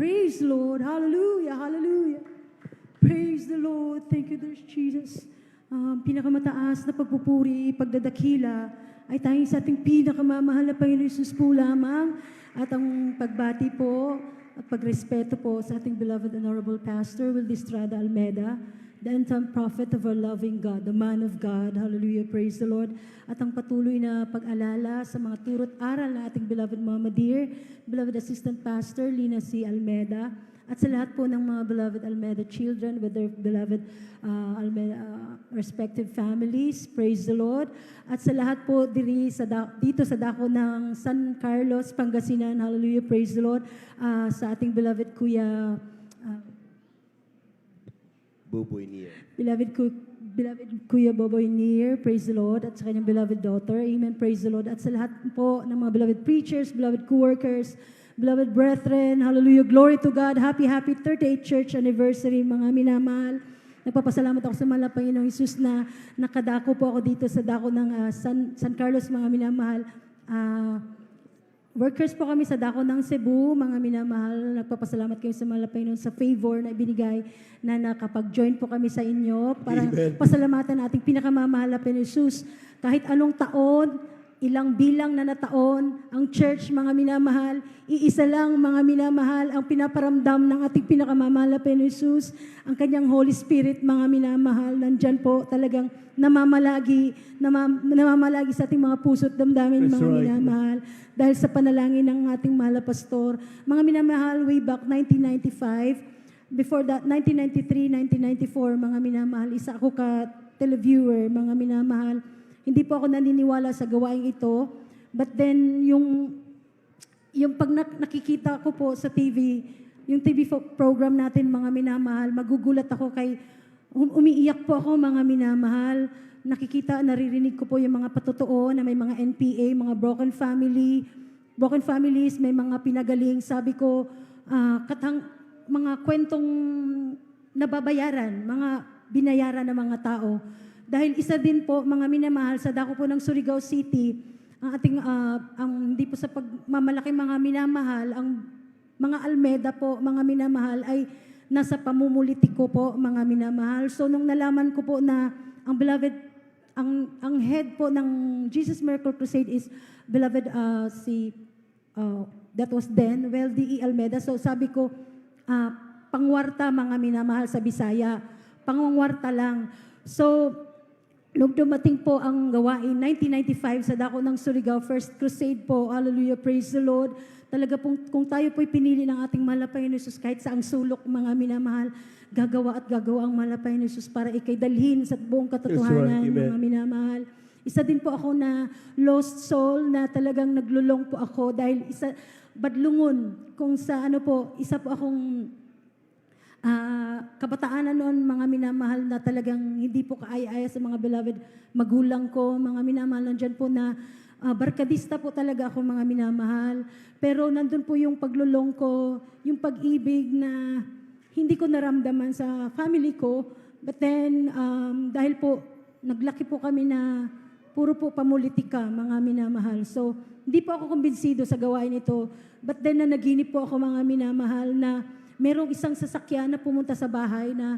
Praise the Lord. Hallelujah. Hallelujah. Praise the Lord. Thank you, Lord Jesus. Pinakamataas na pagpupuri, pagdadakila ay tanging sa ating pinakamamahal na Panginoon Jesus po lamang, at ang pagbati po at pagrespeto po sa ating beloved Honorable Pastor Will Distrada Almeda, the end-time prophet of our loving God, the man of God. Hallelujah, praise the Lord. At ang patuloy na pag-alala sa mga turot aral na ating beloved Mama Dear, beloved Assistant Pastor Lina C. Almeda, at sa lahat po ng mga beloved Almeda children with their beloved Almeda, respective families. Praise the Lord. At sa lahat po dito sa dako ng San Carlos, Pangasinan. Hallelujah. Praise the Lord. Sa ating beloved Kuya Boboy Nier. Beloved Kuya Boboy Nier. Praise the Lord. At sa kanyang beloved daughter. Amen. Praise the Lord. At sa lahat po ng mga beloved preachers, beloved co-workers, beloved brethren, hallelujah, glory to God. Happy 38th church anniversary, mga minamahal. Nagpapasalamat ako sa mahal na Panginoong Hesus na nakadako po ako dito sa dako ng San Carlos, mga minamahal. Workers po kami sa dako ng Cebu, mga minamahal. Nagpapasalamat kayo sa mahal na Panginoon sa favor na ibinigay na nakapag-join po kami sa inyo para pasalamatan ating pinakamamahal na Panginoong Hesus. Kahit anong taon, ilang bilang na nataon, ang church, mga minamahal, iisa lang, mga minamahal, ang pinaparamdam ng ating pinakamamahal na Panginoon Hesus, ang kanyang Holy Spirit, mga minamahal, nandyan po talagang namamalagi sa ating mga puso't damdamin, mga minamahal, dahil sa panalangin ng ating mahal na pastor. Mga minamahal, way back 1995, before that, 1993, 1994, mga minamahal, isa ako ka-televiewer, mga minamahal. Hindi po ako naniniwala sa gawain ito. But then, yung pag nakikita ko po sa TV, yung TV program natin, mga minamahal, magugulat ako kay, umiiyak po ako, mga minamahal. Naririnig ko po yung mga patotoo na may mga NPA, mga broken families, may mga pinagaling. Sabi ko, mga kwentong nababayaran, mga binayaran ng mga tao. Dahil isa din po, mga minamahal, sa dako po ng Surigao City, ang ating, hindi po sa pagmamalaki mga minamahal, ang mga Almeda po, mga minamahal, ay nasa pamumulitiko po, mga minamahal. So, nung nalaman ko po na ang beloved, ang head po ng Jesus Miracle Crusade is beloved that was then, D.E. Almeda. So, sabi ko, pangwarta, mga minamahal, sa Bisaya. Pangwarta lang. So, nung dumating po ang gawain, 1995, sa dako ng Surigao, First Crusade po, hallelujah, praise the Lord. Talaga pong, kung tayo po'y pinili ng ating mahal na Panginoon Jesus, kahit saang sulok, mga minamahal, gagawa ang mahal na Panginoon Jesus para ikay dalhin sa buong katotohanan, mga minamahal. Isa din po ako na lost soul na talagang naglulong po ako dahil badlungon, kung sa isa po akong kabataan na noon, mga minamahal, na talagang hindi po kaaya-aya sa mga beloved magulang ko, mga minamahal, nandyan po na barkadista po talaga ako, mga minamahal. Pero nandun po yung paglulong ko, yung pag-ibig na hindi ko naramdaman sa family ko. But then, dahil po, naglaki po kami na puro po pamulitika, mga minamahal. So, hindi po ako kumbinsido sa gawain ito. But then, naginip po ako, mga minamahal, na merong isang sasakyan na pumunta sa bahay na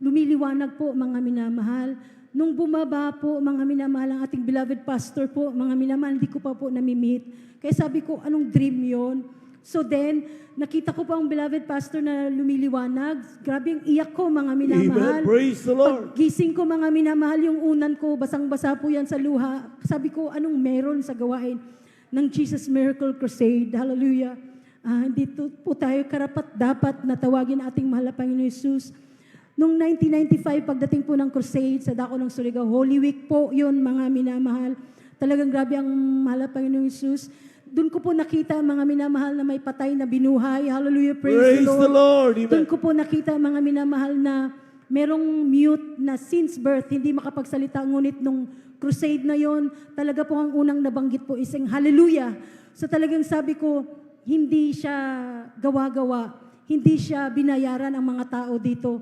lumiliwanag po, mga minamahal. Nung bumaba po, mga minamahal, ang ating beloved pastor po, mga minamahal, hindi ko pa po namimit. Kaya sabi ko, anong dream yon? So then, nakita ko po ang beloved pastor na lumiliwanag. Grabe yung iyak ko, mga minamahal. Amen. Praise the Lord. Paggising ko, mga minamahal, yung unan ko, basang-basa po yan sa luha. Sabi ko, anong meron sa gawain ng Jesus Miracle Crusade? Hallelujah. Dito po tayo karapat-dapat na tawagin ating mahal na Panginoon Jesus. Noong 1995, pagdating po ng crusade sa dako ng Surigao, Holy Week po yun, mga minamahal. Talagang grabe ang mahal na Panginoon Jesus. Doon ko po nakita, mga minamahal, na may patay na binuhay. Hallelujah, praise the Lord. Doon ko po nakita, mga minamahal, na merong mute na since birth, hindi makapagsalita. Ngunit nung crusade na yon, talaga po ang unang nabanggit po isang hallelujah. So talagang sabi ko, hindi siya gawa-gawa, hindi siya binayaran ang mga tao dito.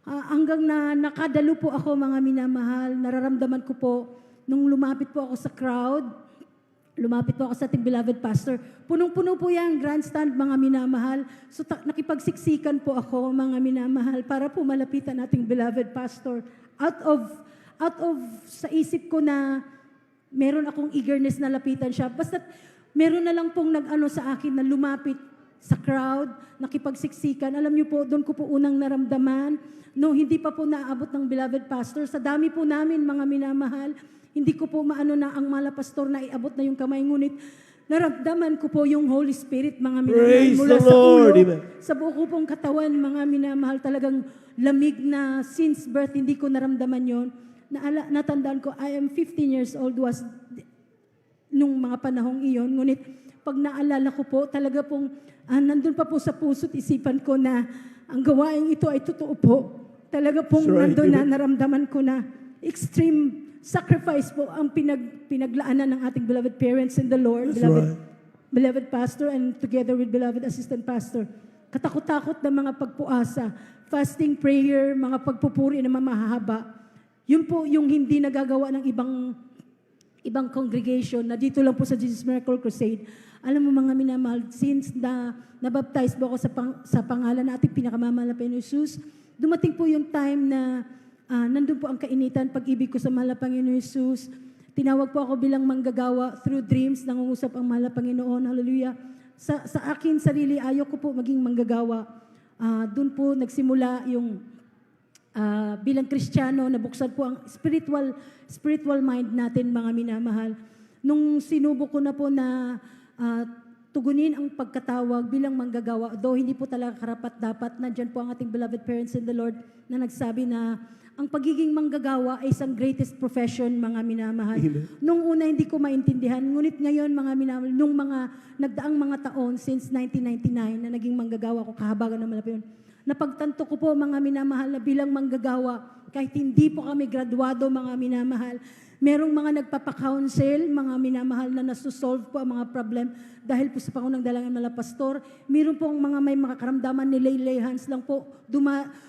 Hanggang na nakadalo po ako, mga minamahal, nararamdaman ko po, nung lumapit po ako sa crowd, lumapit po ako sa ating beloved pastor. Punong-puno po yan, grandstand, mga minamahal. So nakipagsiksikan po ako, mga minamahal, para po malapitan ating beloved pastor. Out of sa isip ko na meron akong eagerness na lapitan siya. Basta meron na lang pong nag-ano sa akin na lumapit sa crowd, nakipagsiksikan. Alam niyo po, doon ko po unang naramdaman, no, hindi pa po naabot ng beloved pastor. Sa dami po namin, mga minamahal, hindi ko po maano na ang mala pastor na iabot na yung kamay. Ngunit naramdaman ko po yung Holy Spirit, mga minamahal, Praise mula the sa Lord. ulo, Amen. sa buo ko pong katawan, mga minamahal, talagang lamig na since birth, hindi ko naramdaman yon. Natandaan ko, I am 15 years old was nung mga panahong iyon. Ngunit pag naalala ko po, talaga pong nandun pa po sa puso't isipan ko na ang gawain ito ay totoo po. Talaga pong That's right. nandun na naramdaman ko na extreme sacrifice po ang pinaglaanan ng ating beloved parents in the Lord, That's beloved, right. beloved pastor, and together with beloved assistant pastor. Katakot-takot na mga pagpuasa, fasting prayer, mga pagpupuri na mamahaba. Yun po yung hindi nagagawa ng ibang congregation na dito lang po sa Jesus Miracle Crusade. Alam mo mga minamahal, since nabaptize po ako sa pangalan na ating pinakamamahal na Panginoon Jesus, dumating po yung time na nandun po ang kainitan, pag-ibig ko sa mahal na Panginoon Jesus. Tinawag po ako bilang manggagawa through dreams, nangungusap ang mahal na Panginoon. Hallelujah. Sa akin sarili, ayaw ko po maging manggagawa. Doon po nagsimula yung bilang Kristiyano, nabuksan po ang spiritual mind natin, mga minamahal. Nung sinubok ko na po na tugunin ang pagkatawag bilang manggagawa, though hindi po talaga karapat-dapat, nandyan po ang ating beloved parents in the Lord na nagsabi na ang pagiging manggagawa ay isang greatest profession, mga minamahal. Amen. Nung una hindi ko maintindihan, ngunit ngayon, mga minamahal, nung mga nagdaang mga taon since 1999 na naging manggagawa ko, kahabagan ng malapit yun, napagtanto ko po, mga minamahal, na bilang manggagawa, kahit hindi po kami graduado, mga minamahal, merong mga nagpapakounsel, mga minamahal, na nasusolve po ang mga problem dahil po sa pangunang dalangin mala pastor. Meron pong mga may mga karamdaman ni lay hands lang po,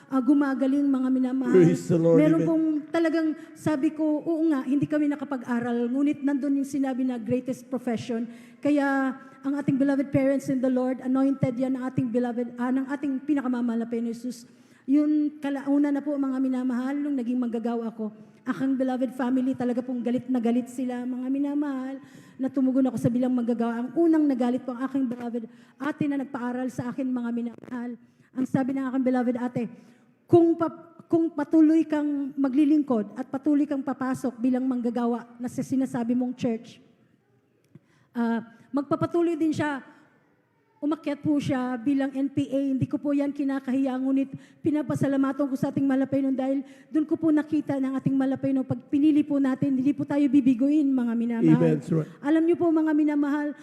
gumagaling, mga minamahal. Praise the Lord. Meron Amen. pong talagang sabi ko, oo nga, hindi kami nakapag-aral, ngunit nandun yung sinabi na greatest profession. Kaya ang ating beloved parents in the Lord, anointed yan ng ating beloved, ng ating pinakamamahal na Panginoon Jesus. Yun, kalauna na po, mga minamahal, nung naging manggagawa ko. Aking beloved family, talaga pong galit na galit sila, mga minamahal, na tumugon ako sa bilang manggagawa. Ang unang nagalit po ang aking beloved ate na nagpaaral sa akin, mga minamahal. Ang sabi ng aking beloved ate, kung patuloy kang maglilingkod at patuloy kang papasok bilang manggagawa na sa sinasabi mong church, magpapatuloy din siya. Umakyat po siya bilang NPA. Hindi ko po yan kinakahiya, ngunit pinapasalamatan ko sa ating malapay nun dahil doon ko po nakita ng ating malapay nun. Pag pinili po natin, hindi po tayo bibiguin, mga minamahal. Amen. That's right. Alam niyo po, mga minamahal,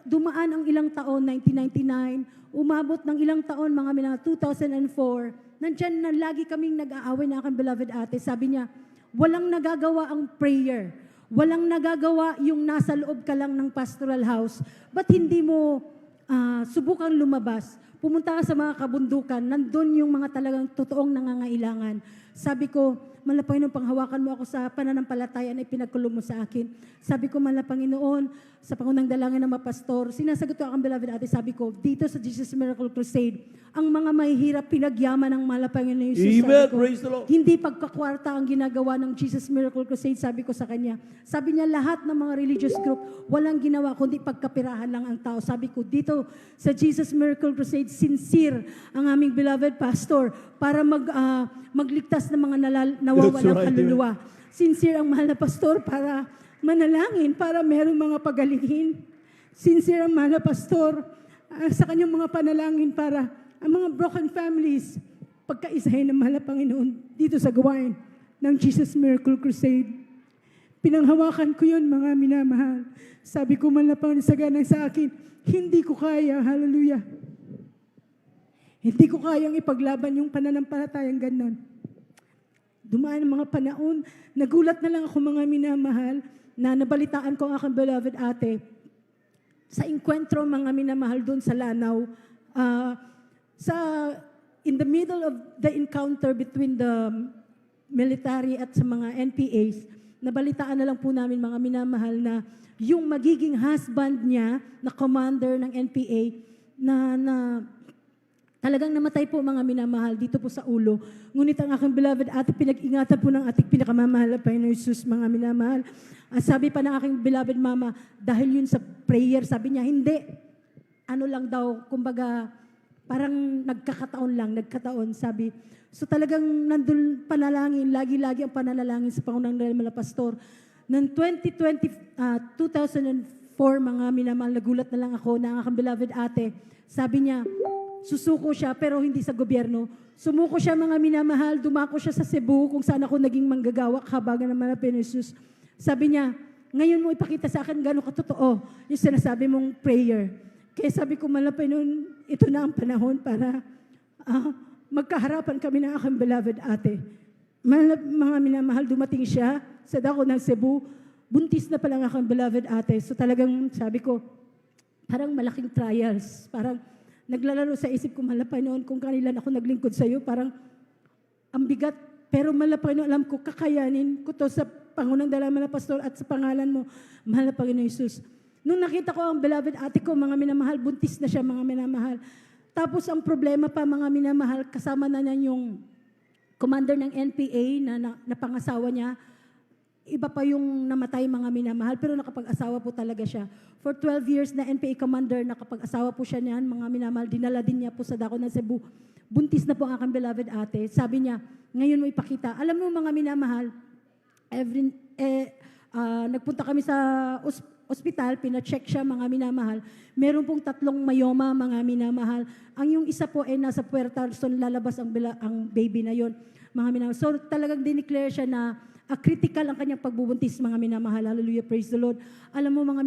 dumaan ang ilang taon, 1999, umabot ng ilang taon, mga minamahal, 2004, nandyan na lagi kaming nag-aaway na aking beloved ate. Sabi niya, walang nagagawa ang prayer. Walang nagagawa yung nasa loob ka lang ng pastoral house. Ba't hindi mo subukang lumabas? Pumunta ka sa mga kabundukan, nandun yung mga talagang totoong nangangailangan. Sabi ko, Mahal na Panginoon, panghawakan mo ako sa pananampalataya na ipinagkulong mo sa akin. Sabi ko, Mahal na Panginoon, sa pangunang dalangin ng mga pastor, sinasagot ko ang beloved ate, sabi ko, dito sa Jesus Miracle Crusade, ang mga mahihirap pinagyaman ng Mahal na Panginoon Jesus. Amen. Sabi ko, Praise the Lord. hindi pagkakwarta ang ginagawa ng Jesus Miracle Crusade, sabi ko sa kanya. Sabi niya, lahat ng mga religious group, walang ginawa, kundi pagkapirahan lang ang tao. Sabi ko, dito sa Jesus Miracle Crusade, sincere ang aming beloved pastor para magligtas ng mga nawawalang That's right, kaluluwa. Sincere ang mahal na pastor para manalangin, para merong mga pagalingin. Sincere ang mahal na pastor sa kanyang mga panalangin para ang mga broken families pagkaisahin ng mahal na Panginoon dito sa gawain ng Jesus Miracle Crusade. Pinanghawakan ko yun, mga minamahal. Sabi ko, mahal na Panginoon, sagana sa akin, hindi ko kaya, hallelujah. Hindi ko kayang ipaglaban yung pananampalatayang ganon. Dumaan ang mga panahon, nagulat na lang ako, mga minamahal, na nabalitaan ko ang aking beloved ate sa enkwentro, mga minamahal, doon sa Lanao. In the middle of the encounter between the military at sa mga NPAs, nabalitaan na lang po namin mga minamahal na yung magiging husband niya na commander ng NPA na talagang namatay po mga minamahal dito po sa ulo. Ngunit ang aking beloved ate, pinag-ingatan po ng ating pinakamamahal na Panginoon Jesus, mga minamahal. Sabi pa ng aking beloved mama, dahil yun sa prayer, sabi niya, hindi. Ano lang daw, kumbaga, parang nagkataon, sabi. So talagang nandun panalangin, lagi-lagi ang panalangin sa Pangunang Dalal Pastor. Noong 2004, mga minamahal, nagulat na lang ako na ang aking beloved ate, sabi niya, susuko siya pero hindi sa gobyerno. Sumuko siya mga minamahal, dumako siya sa Cebu kung saan ako naging manggagawa, kahabagan ng mga Jesus. Sabi niya, ngayon mo ipakita sa akin gano'ng katotoo yung sinasabi mong prayer. Kaya sabi ko, malapay noon, ito na ang panahon para magkaharapan kami ng aking beloved ate. Mga minamahal, dumating siya sa dako ng Cebu, buntis na palang aking beloved ate. So talagang sabi ko, parang malaking trials, parang naglalaro sa isip ko, malapay noon, kung kanilan ako naglingkod sa iyo, parang ang bigat, pero malapay noon, alam ko, kakayanin ko to sa Pangunang Dalal Pastor at sa pangalan mo, mahal na Panginoon Jesus. Nung nakita ko ang beloved ate ko, mga minamahal, buntis na siya, mga minamahal. Tapos ang problema pa, mga minamahal, kasama na niya yung commander ng NPA na pangasawa niya. Iba pa yung namatay, mga minamahal, pero nakapag-asawa po talaga siya. For 12 years na NPA commander, nakapag-asawa po siya niyan, mga minamahal, dinala din niya po sa dako ng Cebu. Buntis na po ang aking beloved ate. Sabi niya, ngayon mo ipakita. Alam mo mga minamahal, nagpunta kami sa ospital, pina-check siya, mga minamahal. Meron pong 3 myoma, mga minamahal. Ang yung isa po ay nasa puwerta, so lalabas ang baby na yon, mga minamahal. So talagang dineclare siya na critical ang kanyang pagbubuntis, mga minamahal. Hallelujah, praise the Lord. Alam mo mga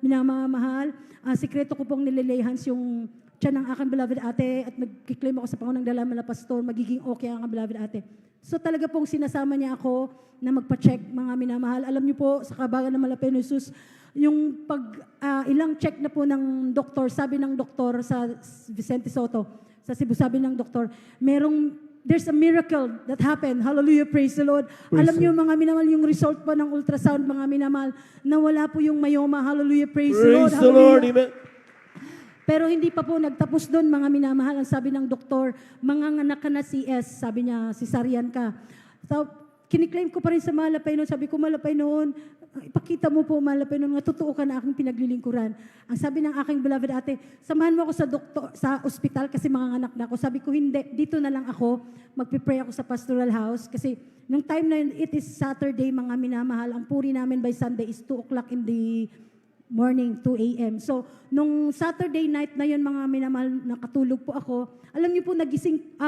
minamahal, sikreto ko pong nililehans yung tiyan ng aking beloved ate at nagkiklaim ako sa Pangunang Dalal Pastor, magiging okay ang aking beloved ate. So talaga pong sinasama niya ako na magpa-check, mga minamahal. Alam niyo po, sa kabagan ng Malapeno Jesus, yung ilang check na po ng doktor, sabi ng doktor sa Vicente Soto, sa Cebu, sabi ng doktor, there's a miracle that happened. Hallelujah, praise the Lord. Alam niyo mga minamahal, yung result pa ng ultrasound, mga minamahal, na wala po yung myoma. Hallelujah, praise the Lord. Praise the Lord, amen. Pero hindi pa po nagtapos doon, mga minamahal. Ang sabi ng doktor, manganganak ka na CS. Sabi niya, cesarean ka. So, kiniklaim ko pa rin sa Malapay noon. Sabi ko, Malapay noon, ipakita mo po, Malapay noon, nga totoo ka na aking pinaglilingkuran. Ang sabi ng aking beloved ate, samahan mo ako sa ospital kasi manganganak na ako. Sabi ko, hindi, dito na lang ako. Magpipray ako sa pastoral house. Kasi nung time na yun, it is Saturday, mga minamahal. Ang puri namin by Sunday is 2 o'clock in the morning, 2 a.m. So, nung Saturday night na yun, mga minamahal, nakatulog po ako. Alam niyo po, nagising,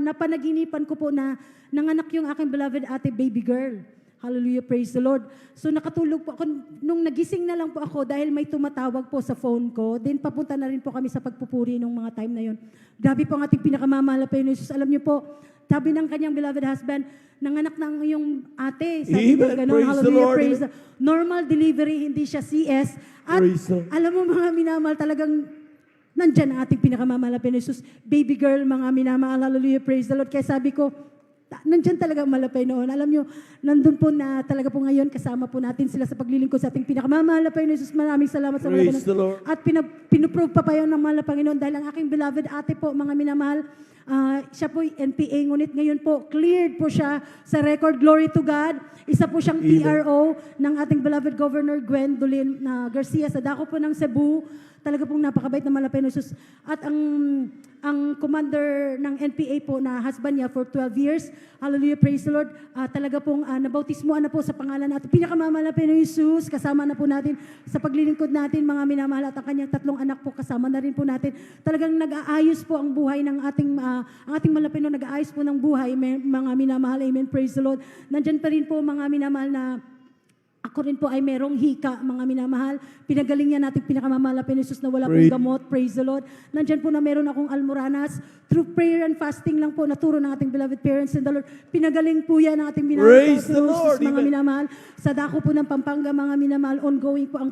napanaginipan ko po na nanganak yung aking beloved ate, baby girl. Hallelujah, praise the Lord. So, nakatulog po ako. Nung nagising na lang po ako, dahil may tumatawag po sa phone ko, then papunta na rin po kami sa pagpupuri nung mga time na yun. Grabe po ang ating pinakamamahal na Panginoon Jesus. Alam niyo po, sabi ng kanyang beloved husband, nanganak ng iyong ate. Sabi ko, gano'n, hallelujah, praise the normal delivery, hindi siya CS. At alam mo mga minamahal, talagang nandyan ang ating pinakamamahal na Jesus. Baby girl, mga minamahal, hallelujah, praise the Lord. Kaya sabi ko, nandyan talaga malapay noon. Alam nyo, nandun po na talaga po ngayon, kasama po natin sila sa paglilingkod sa ating pinakamamahal na Panginoon Jesus. Maraming salamat sa mga Panginoon. At pinuprove pa yun ng mahal na Panginoon dahil ang aking beloved ate po, mga minamahal, siya po NPA, ngunit ngayon po, cleared po siya sa record. Glory to God. Isa po siyang PRO ng ating beloved Governor Gwendolyn Garcia sa dako po ng Cebu. Talaga pong napakabait na malapay na Jesus. At ang commander ng NPA po na husband niya for 12 years, hallelujah, praise the Lord, talaga pong nabautismuan na po sa pangalan natin. Pinakamalapay na Jesus, kasama na po natin sa paglilingkod natin, mga minamahal, at ang kanyang 3 anak po, kasama na rin po natin. Talagang nag-aayos po ang buhay ng ang ating malapay na nag-aayos po ng buhay, mga minamahal, amen, praise the Lord. Nandyan pa rin po mga minamahal na ako rin po ay merong hika, mga minamahal. Pinagaling niya natin pinakamamahal na Jesus na wala pong gamot. Praise the Lord. Nandyan po na meron akong almoranas. Through prayer and fasting lang po, naturo ng ating beloved parents in the Lord. Pinagaling po yan ng ating minamahal na Jesus, mga minamahal. Sa dako po ng Pampanga, mga minamahal, ongoing po ang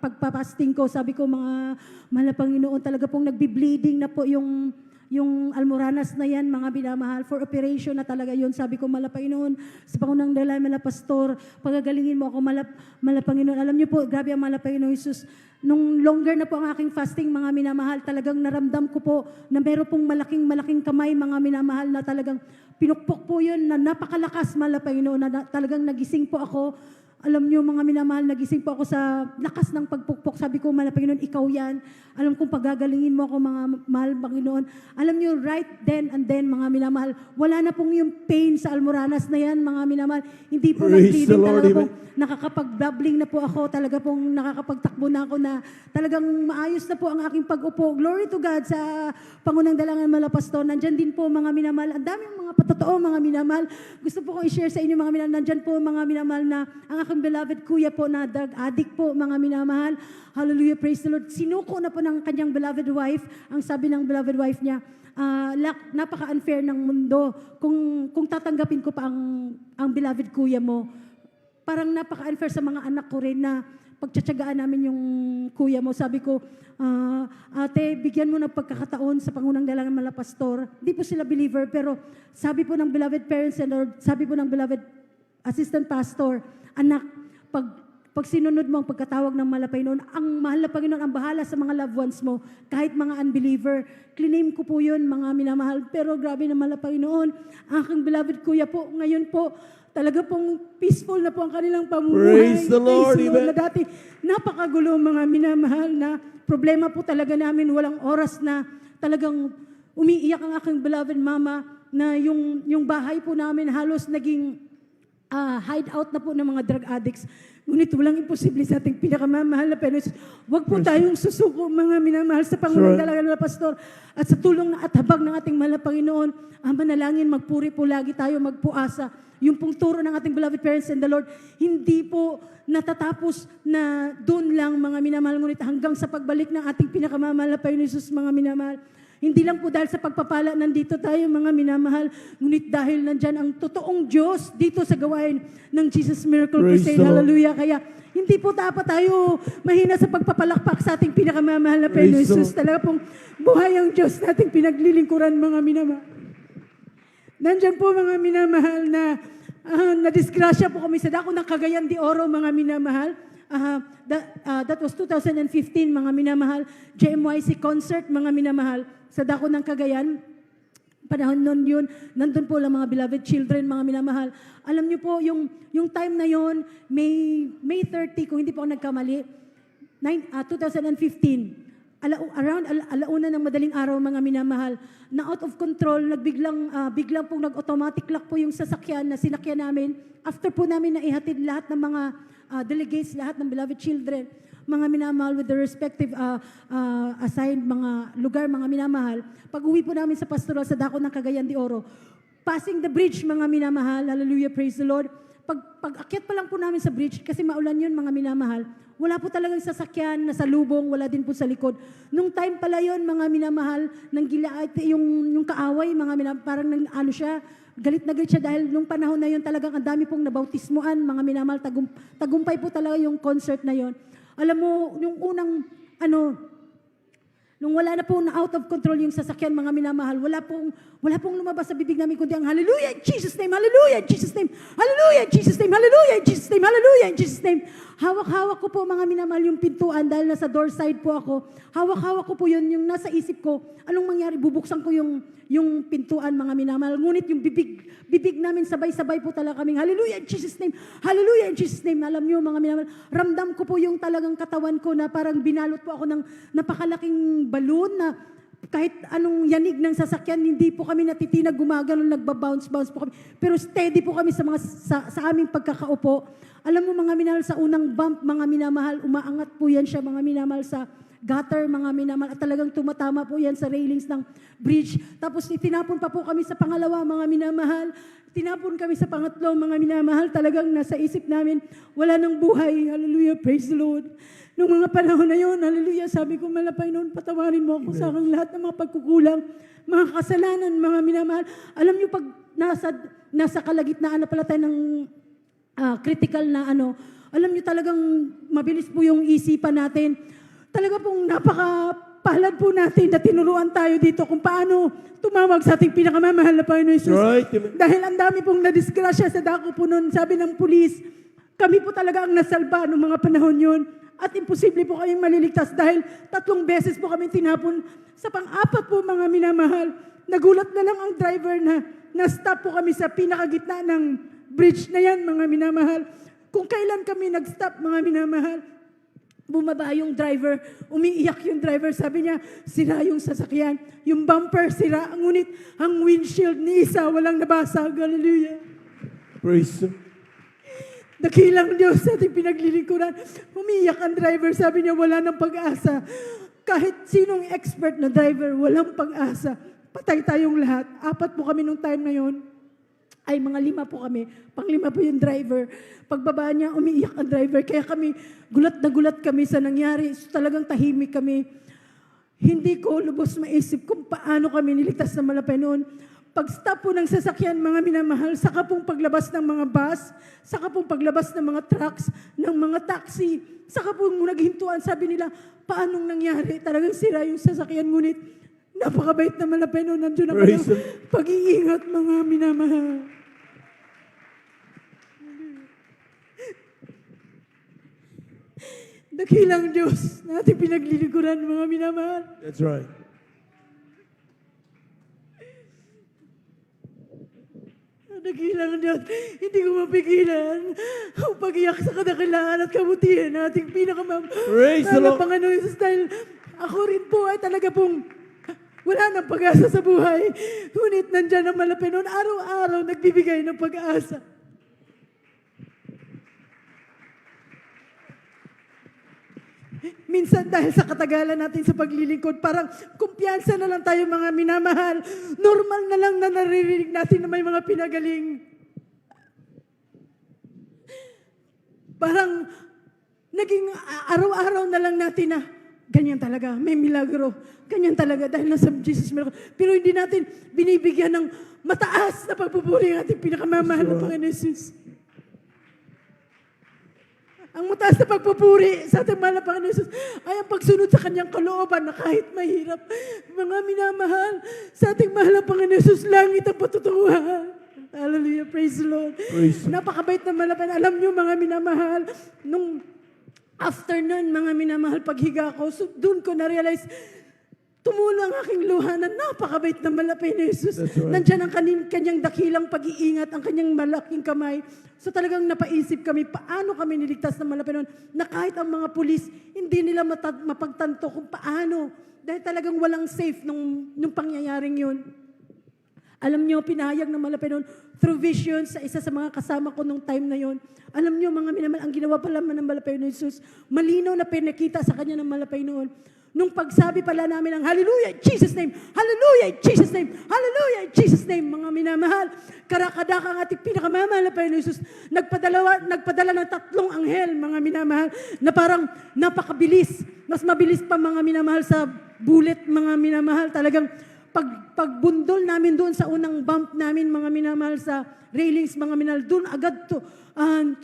pagpapasting ko. Sabi ko, mga mahal na Panginoon, talaga pong nagbi-bleeding na po yung yung Almoranas na yan, mga minamahal, for operation na talaga yun. Sabi ko, Panginoon, sa pangunang dalay, Pastor, pagagalingin mo ako, Panginoon. Alam niyo po, grabe ang Panginoon Jesus. Nung longer na po ang aking fasting, mga minamahal, talagang naramdam ko po na meron pong malaking kamay, mga minamahal, na talagang pinukpok po yun, na napakalakas, Panginoon, na talagang nagising po ako. Alam niyo, mga minamahal, nagising po ako sa lakas ng pagpukpok. Sabi ko, Panginoon, ikaw yan. Alam kong pagagalingin mo ako, mga mahal, Panginoon. Alam niyo, right then and then, mga minamahal, wala na pong yung pain sa Almoranas na yan, mga minamahal. Hindi po Praise nag-bleeding. the Lord, Talaga amen. pong nakakapag-bubbling na po ako. Talaga pong nakakapagtakbo na ako na talagang maayos na po ang aking pag-upo. Glory to God sa Pangunang Dalangan Pastor. Nandyan din po, mga minamahal. Ang daming mga patotoo, mga minamahal. Gusto po kong i-share sa inyo, mga minamahal. Nandyan po, mga minamahal, na ang aking beloved kuya po na drug addict po, mga minamahal. Hallelujah, praise the Lord. Sinuko na po ng kanyang beloved wife. Ang sabi ng beloved wife niya, napaka-unfair ng mundo kung tatanggapin ko pa ang beloved kuya mo. Parang napaka-unfair sa mga anak ko rin na pagtsatsagaan namin yung kuya mo. Sabi ko, ate, bigyan mo ng pagkakataon sa Pangunang Dalangan Pastor. Di po sila believer, pero sabi po ng beloved parents and Lord, sabi po ng beloved assistant pastor, anak, pag sinunod mo ang pagkatawag ng Panginoon, ang mahal na Panginoon ang bahala sa mga loved ones mo, kahit mga unbeliever. Cliname ko po yun, mga minamahal. Pero grabe na mahal na Panginoon. Ang aking beloved kuya po, ngayon po, talaga pong peaceful na po ang kanilang pamumuhay. Praise the Lord, amen. Na dati, napakagulo, mga minamahal, na problema po talaga namin, walang oras na talagang umiiyak ang aking beloved mama, na yung bahay po namin halos naging hideout na po ng mga drug addicts. Ngunit walang imposible sa ating pinakamamahal na Panginoon. Huwag po tayong susuko, mga minamahal, sa Pangunang Dalangan Pastor, at sa tulong at habag ng ating mahal na Panginoon, manalangin, magpuri po lagi tayo, magpuasa. Yung pong turo ng ating beloved parents and the Lord, hindi po natatapos na doon lang, mga minamahal, ngunit hanggang sa pagbalik ng ating pinakamamahal na Panginoon Jesus, mga minamahal. Hindi lang po dahil sa pagpapala nandito tayo, mga minamahal, ngunit dahil nandyan ang totoong Diyos dito sa gawain ng Jesus Miracle Praise Crusade. the Lord. Hallelujah. Kaya hindi po dapat tayo mahina sa pagpapalakpak sa ating pinakamamahal na Panginoon Praise the Jesus. Talaga pong buhay ang Diyos nating pinaglilingkuran, mga minamahal. Nandyan po, mga minamahal, na nadisgrasya po kami sa dako ng Cagayan de Oro, mga minamahal. That was 2015, mga minamahal. JMYC concert, mga minamahal, sa dako ng Cagayan. Panahon nun yun, nandun po lang mga beloved children, mga minamahal. Alam niyo po, yung time na yon, May 30, kung hindi po ako nagkamali, 2015, around alauna ng madaling araw, mga minamahal, na out of control, biglang pong nag-automatic lock po yung sasakyan na sinakyan namin. After po namin na ihatid lahat ng mga delegates, lahat ng beloved children, mga minamahal, with the respective assigned mga lugar, mga minamahal, pag-uwi po namin sa pastoral sa dako ng Cagayan de Oro, passing the bridge, mga minamahal, hallelujah, praise the Lord. Pag-akyat pa lang po namin sa bridge, kasi maulan yun, mga minamahal, wala po talagang sasakyan na sa lubong, wala din po sa likod. Nung time pala yun, mga minamahal, nang gila, yung kaaway, mga minamahal, parang ano siya, galit na galit siya dahil nung panahon na yun talagang ang dami pong nabautismuan, mga minamahal, tagumpay po talaga yung concert na yun. Alam mo, yung unang, nung wala na po na out of control yung sasakyan, mga minamahal, wala pong lumabas sa bibig namin kundi ang hallelujah in Jesus name, hallelujah in Jesus name, hallelujah in Jesus name, hallelujah in Jesus name, hallelujah in Jesus name. Hawak-hawak ko po, mga minamahal, yung pintuan dahil nasa door side po ako. Hawak-hawak ko po yun, yung nasa isip ko, anong mangyari, bubuksan ko yung pintuan, mga minamahal. Ngunit yung bibig namin sabay-sabay po talaga kaming hallelujah in Jesus name, hallelujah in Jesus name. Alam niyo, mga minamahal, ramdam ko po yung talagang katawan ko na parang binalot po ako ng napakalaking balon na kahit anong yanig ng sasakyan, hindi po kami natitinag, gumagano, nagbabounce po kami. Pero steady po kami sa aming pagkakaupo. Alam mo, mga minamahal, sa unang bump, mga minamahal, umaangat po yan siya, mga minamahal, sa gutter, mga minamahal, at talagang tumatama po yan sa railings ng bridge. Tapos itinapon pa po kami sa pangalawa, mga minamahal. Tinapon kami sa pangatlo, mga minamahal. Talagang nasa isip namin, wala nang buhay. Hallelujah, praise the Lord. Nung mga panahon na yun, hallelujah, sabi ko, mahal na Panginoon, patawarin mo ako sa aking lahat ng mga pagkukulang, mga kasalanan, mga minamahal. Alam niyo, pag nasa kalagitnaan na pala tayo ng critical na alam niyo, talagang mabilis po yung isipan natin. Talaga pong Palad po natin na tinuruan tayo dito kung paano tumawag sa ating pinakamamahal na Panginoon Jesus. Right. Amen. Dahil ang dami pong nadisgrasya sa dako po noon, sabi ng pulis, kami po talaga ang nasalba noong mga panahon yun. At imposible po kayong maliligtas dahil 3 beses po kami tinapon. Sa pang-apat po mga minamahal, nagulat na lang ang driver na na-stop po kami sa pinakagitna ng bridge na yan mga minamahal. Kung kailan kami nag-stop mga minamahal, bumaba yung driver, umiiyak yung driver, sabi niya, sira yung sasakyan, yung bumper sira, ngunit ang windshield ni isa walang nabasag. Hallelujah. Praise Him. Dakilang Diyos sa ating pinaglilingkuran. Umiiyak ang driver, sabi niya wala ng pag-asa. Kahit sinong expert na driver, walang pag-asa. Patay tayong lahat. 4 po kami nung time na yon. Ay, mga 5 po kami. Pang-5 po yung driver. Pagbaba niya, umiiyak ang driver. Kaya kami, gulat na gulat kami sa nangyari. So, talagang tahimik kami. Hindi ko lubos maisip kung paano kami niligtas na malapay noon. Pag-stop po ng sasakyan, mga minamahal, saka pong paglabas ng mga bus, saka pong paglabas ng mga trucks, ng mga taxi, saka pong naghintuan, sabi nila, paanong nangyari? Talagang sira yung sasakyan, ngunit napakabait na malapay noon. Nandiyon ang Praise kanyang pag-iingat, mga minamahal. Dakilang Diyos na ating pinaglilingkuran, mga minamahal. That's right. Dakilang Diyos, hindi ko mapigilan ang pag-iyak sa kadakilaan at kabutihan na ating Praise the Lord. Panginoon Jesus. Dahil ako rin po ay talaga pong wala nang pag-asa sa buhay. Ngunit nandyan ang malapit noon, araw-araw nagbibigay ng pag-asa. Minsan dahil sa katagalan natin sa paglilingkod, parang kumpiyansa na lang tayo mga minamahal. Normal na lang na naririnig natin na may mga pinagaling. Parang naging araw-araw na lang natin na ganyan talaga, may milagro. Ganyan talaga dahil nasa Jesus miracle. Pero hindi natin binibigyan ng mataas na pagpupuri ang ating pinakamamahal na Panginoon Jesus. Ang mataas na pagpupuri sa ating mahal na Panginoon Jesus ay ang pagsunod sa kanyang kalooban na kahit mahirap. Mga minamahal, sa ating mahal na Panginoon Jesus, langit ang patutunguhan. Hallelujah, praise the Lord. Praise Him. Napakabait na malapan. Alam niyo mga minamahal, nung afternoon, mga minamahal, paghiga ko, so doon ko na-realize, tumulo ang aking luha na napakabait na malapay na Jesus. That's right. Nandyan ang kanyang dakilang pag-iingat, ang kanyang malaking kamay. So talagang napaisip kami, paano kami niligtas ng malapay noon, na kahit ang mga pulis, hindi nila mapagtanto kung paano. Dahil talagang walang safe nung pangyayaring yun. Alam niyo, pinahayag ng malapay noon, through visions sa isa sa mga kasama ko nung time na yon. Alam niyo, mga minamahal, ang ginawa pala ng malapay noon Jesus, malinaw na pinakita sa kanya ng malapay noon. Nung pagsabi pala namin ng Hallelujah in Jesus' name, Hallelujah in Jesus' name, Hallelujah in Jesus' name, mga minamahal, karakadaka ang ating pinakamamahal na Panginoon Jesus, nagpadala ng 3 anghel, mga minamahal, na parang napakabilis, mas mabilis pa mga minamahal sa bullet, mga minamahal, talagang pagbundol namin doon sa unang bump namin, mga minamahal, sa railings, mga minamahal, doon agad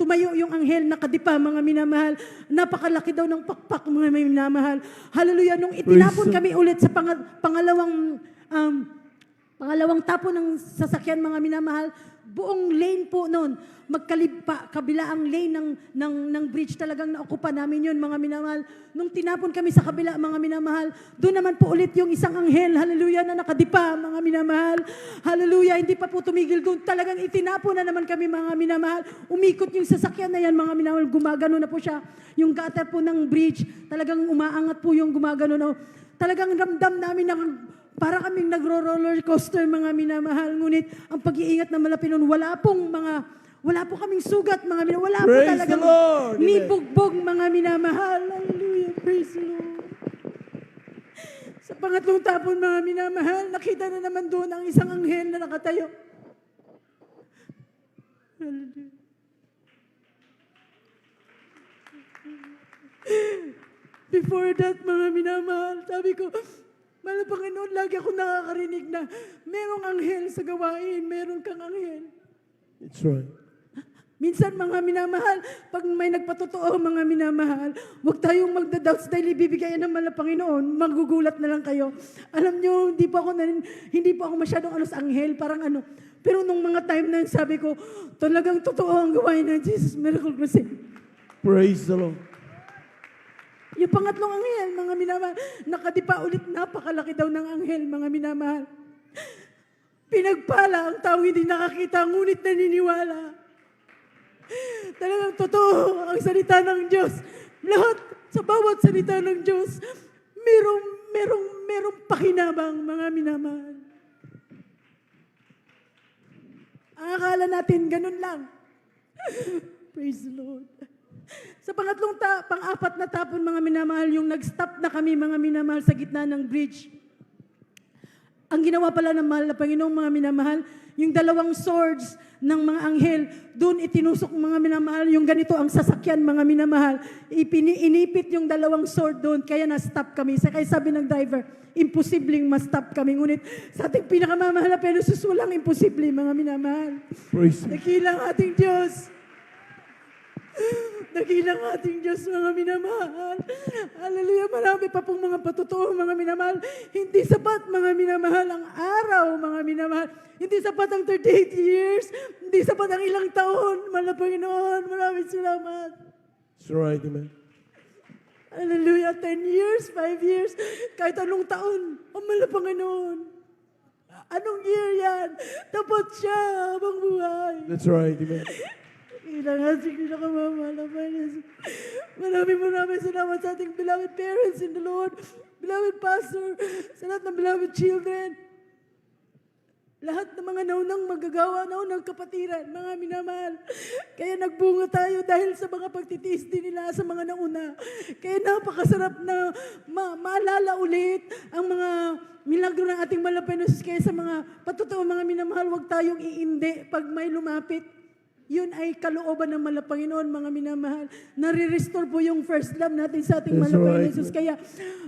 tumayo yung anghel, nakadipa, mga minamahal. Napakalaki daw ng pakpak, mga minamahal. Hallelujah. Nung itinapon kami ulit sa pangalawang tapo ng sasakyan, mga minamahal, buong lane po noon, kabila ang lane ng bridge, talagang naukupa namin yun, mga minamahal. Nung tinapon kami sa kabila, mga minamahal, doon naman po ulit yung isang anghel, hallelujah, na nakadipa, mga minamahal. Hallelujah, hindi pa po tumigil doon. Talagang itinapon na naman kami, mga minamahal. Umikot yung sasakyan na yan, mga minamahal. Gumagano na po siya. Yung gutter po ng bridge, talagang umaangat po yung gumagano na. Talagang ramdam namin na para kaming nagro-roller coaster, mga minamahal. Ngunit ang pag-iingat na malapit noon, wala po kaming sugat, mga minamahal. Wala po talagang nibugbog, mga minamahal. Hallelujah, praise the Lord. Sa pangatlong tapon, mga minamahal, nakita na naman doon ang isang anghel na nakatayo. Hallelujah. Before that, mga minamahal, sabi ko, Mahal na Panginoon, lagi ako nakakarinig na merong anghel sa gawain, meron kang anghel. It's right. Minsan mga minamahal, pag may nagpatotoo mga minamahal, huwag tayong magda-doubts dahil ibibigay ng mahal na Panginoon, magugulat na lang kayo. Alam nyo, hindi po ako masyadong sa anghel, parang ano. Pero nung mga time na yun, sabi ko, talagang totoo ang gawain ng Jesus Miracle Crusade. Praise the Lord. Yung pangatlong anghel, mga minamahal, nakadipa ulit, napakalaki daw ng anghel, mga minamahal. Pinagpala ang tao hindi nakakita, ngunit naniniwala. Talagang totoo ang salita ng Diyos. Lahat, sa bawat salita ng Diyos, merong pakinabang, mga minamahal. Ang akala natin, ganun lang. Praise the Lord. Sa pang-apat na tapon, mga minamahal, yung nag-stop na kami, mga minamahal, sa gitna ng bridge. Ang ginawa pala ng mahal na Panginoong, mga minamahal, yung dalawang swords ng mga anghel, doon itinusok, mga minamahal, yung ganito ang sasakyan, mga minamahal. Inipit yung dalawang sword doon, kaya na-stop kami. Kaya sabi ng driver, imposibleng ma-stop kami. Ngunit sa ating pinakamamahal na Panginoon, walang imposible, mga minamahal. Praise Him. Nakilang ating Diyos. Nakilang ating Diyos, mga minamahal. Hallelujah, marami pa pong mga patotoo, mga minamahal. Hindi sapat, mga minamahal, ang araw, mga minamahal. Hindi sapat ang 38 years. Hindi sapat ang ilang taon. Mahal na Panginoon, maraming salamat. That's right, amen. Hallelujah, 10 years, 5 years, kahit anong taon. Ang mahal na Panginoon. Anong year yan? Dapat siya habang buhay. That's right, amen. Ilang ating pinakamamahal na Panginoon. Maraming salamat sa ating beloved parents in the Lord, beloved pastor, sa lahat ng beloved children. Lahat ng mga naunang magagawa, naunang kapatiran, mga minamahal. Kaya nagbunga tayo dahil sa mga pagtitiis din nila sa mga nauna. Kaya napakasarap na maalala ulit ang mga milagro ng ating Malapenos. Kaya sa mga patotoo, mga minamahal, huwag tayong iinde pag may lumapit. Yun ay kalooban ng Malapanginoon, mga minamahal. Nare-restore po yung first love natin sa ating That's Malapanginoon. right. Kaya,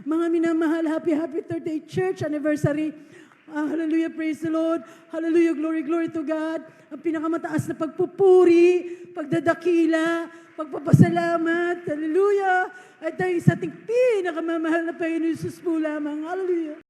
mga minamahal, happy 30th church anniversary. Hallelujah, praise the Lord. Hallelujah, glory to God. Ang pinakamataas na pagpupuri, pagdadakila, pagpapasalamat. Hallelujah. At dahil sa ating pinakamamahal na Panginoon Jesus po lamang. Hallelujah.